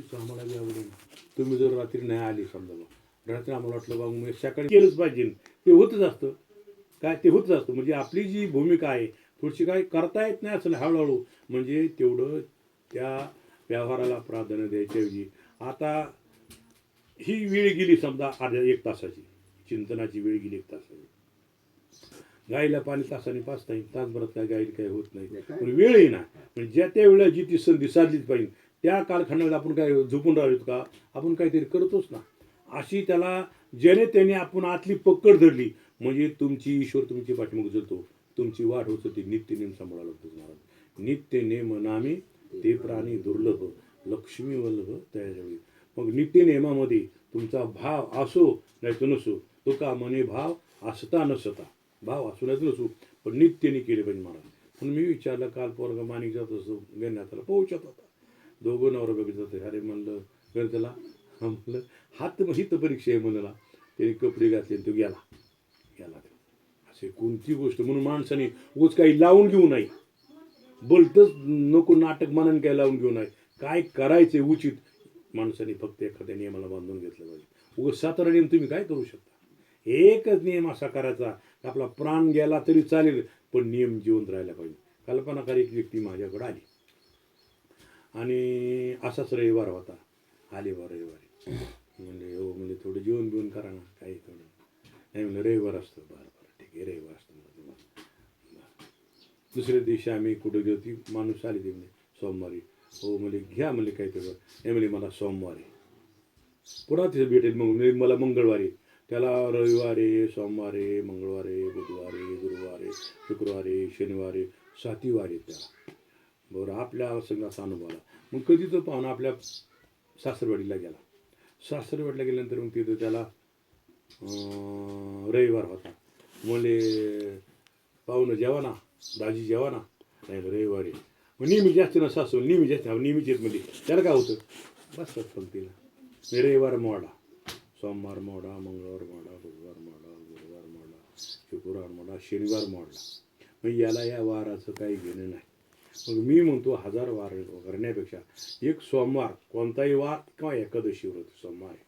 चुकीचं आम्हाला बी आवडेल. तुम्ही जर रात्री नाही आली समजा बा, रात्री आम्हाला वाटलं बा मग सकाळी केलंच पाहिजे, ते होतच असतं. काय ते होतच असतं. म्हणजे आपली जी भूमिका आहे थोडीशी काय करता येत नाही असं हळूहळू, म्हणजे तेवढं त्या व्यवहाराला प्राधान्य द्यायच्याऐवजी आता ही वेळ गेली समजा अर्ध्या 1 तासाची, चिंतनाची वेळ गेली 1 तासाची. गाईला पाणी तासाने पाचता येईल, तासभरात काय गाईला काही होत नाही, पण वेळही ना. म्हणजे ज्या त्या वेळेला जी ती संधी साधलीच पाहिजे. त्या कालखंडात आपण काय झोपून राहिलोत का? आपण काहीतरी करतोच ना. अशी त्याला ज्याने त्याने आपण आतली पकड धरली म्हणजे तुमची ईश्वर तुमची पाठीमाग जळतो, तुमची वाट होती. नित्यनेम सांभाळावं लागतो महाराज. नित्य नेम नामी ते प्राणी दुर्लभ, लक्ष्मी वल्लभ त्यावेळी. मग नित्यनेमामध्ये तुमचा भाव असो नाही तर नसो, तो का म्हणे भाव असता नसता, भाव असू नाही नसू, पण नित्यने केले पाहिजे महाराज. म्हणून मी विचारलं काल पोरगा माणिक जात असतो गण्याताला पोहोचत होता. दोघं नवरा बघित होते. अरे म्हणलं गणिताला, म्हणलं हात हित परीक्षा आहे म्हणला. त्याने कपडे घातले तो गेला गेला. असे कोणती गोष्ट म्हणून माणसाने उगाच काही लावून घेऊ नये. बोलतच नको नाटक मनाने काय लावून घेऊ नये. काय करायचे उचित माणसाने फक्त एखाद्या नियमाला बांधून घेतलं पाहिजे. उगाच 7 नियम तुम्ही काय करू शकता. एकच नियम असा करायचा, आपला प्राण गेला तरी चालेल पण नियम जिवंत राहायला पाहिजे. कल्पनाकारी एक व्यक्ती माझ्याकडे आली आणि असाच रविवार होता. आले बा रविवारी. म्हणजे हो म्हणजे थोडं जेवण बिवण करा ना, काही थोडं. नाही म्हणलं रविवार असतं. बरं बरं ठीक आहे रविवार असतं मला. दुसऱ्या दिवशी आम्ही कुठं गेलो, ती माणूस आली ती म्हणजे सोमवारी. हो म्हणजे घ्या म्हणले काही तेवढं. नाही म्हणजे मला सोमवारी पुन्हा तिथं भेटेल. मग मला मंगळवारी, त्याला रविवारी, सोमवारी, मंगळवारी, बुधवारी, गुरुवारी, शुक्रवारी, शनिवारी, 7 वारी त्याला. बरं आपल्या सगळा असा अनुभव आला. मग कधी तो पाहुणा आपल्या सासरवाडीला गेला. सासरवाडीला गेल्यानंतर मग तिथं त्याला रविवार होता. म्हणले पाहुणं जेवा ना, दाजी जेवा ना. नाही रविवारी मग नेहमी जास्त ना सासू नेहमी जास्त नेहमीच येत म्हणजे त्याला काय होतं बसतात पण तिला. रविवार मोडा, सोमवार मोडा, मंगळवार मोडा, बुधवार मोडा, गुरुवार मोडा, शुक्रवार मोडा, शनिवार मोडला. मग याला या वाराचं काही घेणं नाही. मग मी म्हणतो 1000 वार करण्यापेक्षा एक सोमवार, कोणताही वार किंवा एकादशी व्रत सोमवार आहे.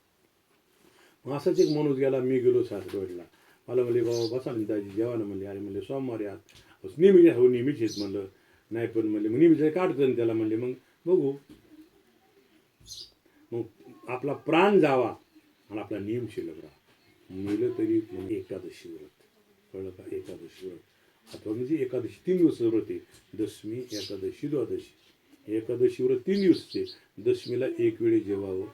मग असाच एक माणूस गेला. मी गेलो सासरवाडीला. मला म्हणले बाबा बसा ना दाजी जेवा ना. म्हणले अरे म्हणले सोमवारी आत नेहमी हो नेहमीच येत म्हणलं. नाही पण म्हणले मग नेहमीच काढतं त्याला. म्हणले मग बघू. मग आपला प्राण जावा आणि आपला नियम शिल्लक राहा. मिळलं तरी एकादशी व्रत, कळलं का? एकादशी व्रत अथवा म्हणजे एकादशी 3 दिवस व्रत आहे. दशमी, एकादशी, द्वादशी. एकादशी व्रत 3 दिवसाचे. दशमीला 1 वेळी जेवावं.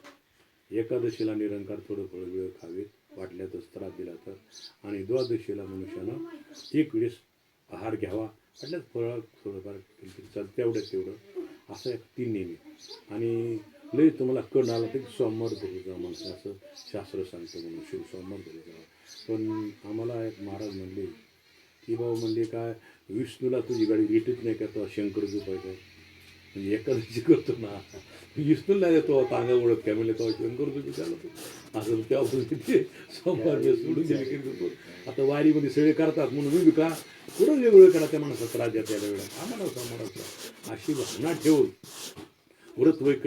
एकादशीला निरंकार थोडं थोडं वेळ खावे वाटल्यातच त्रास दिला तर. आणि द्वादशीला मनुष्यानं 1 वेळेस आहार घ्यावा. वाटल्याच फळ थोडंफार तेवढं असं 3 नेहमी. आणि लई तुम्हाला कण आला तर सोमवार धरू जा माणसं असं शास्त्र सांगतं म्हणून शिव सोमवार धरू जा. पण आम्हाला एक महाराज म्हणले की बाबा म्हणले काय विष्णूला तुझी गाडी भेटत नाही का, तो शंकर झोपायचा म्हणजे एकादशी करतो ना विष्णूला येतो तांगा ओळख काय म्हणले तो शंकर झोपी चालू असं तेव्हा ते सोमवार सोडून गेले की. आता वारीमध्ये सगळे करतात म्हणून मी का कुठं वेगवेगळं करा त्या माणसाचा त्रास द्या त्याला वेळा आम्हाला सोमवाराचा अशी भावना ठेवून व्रत वैकल्य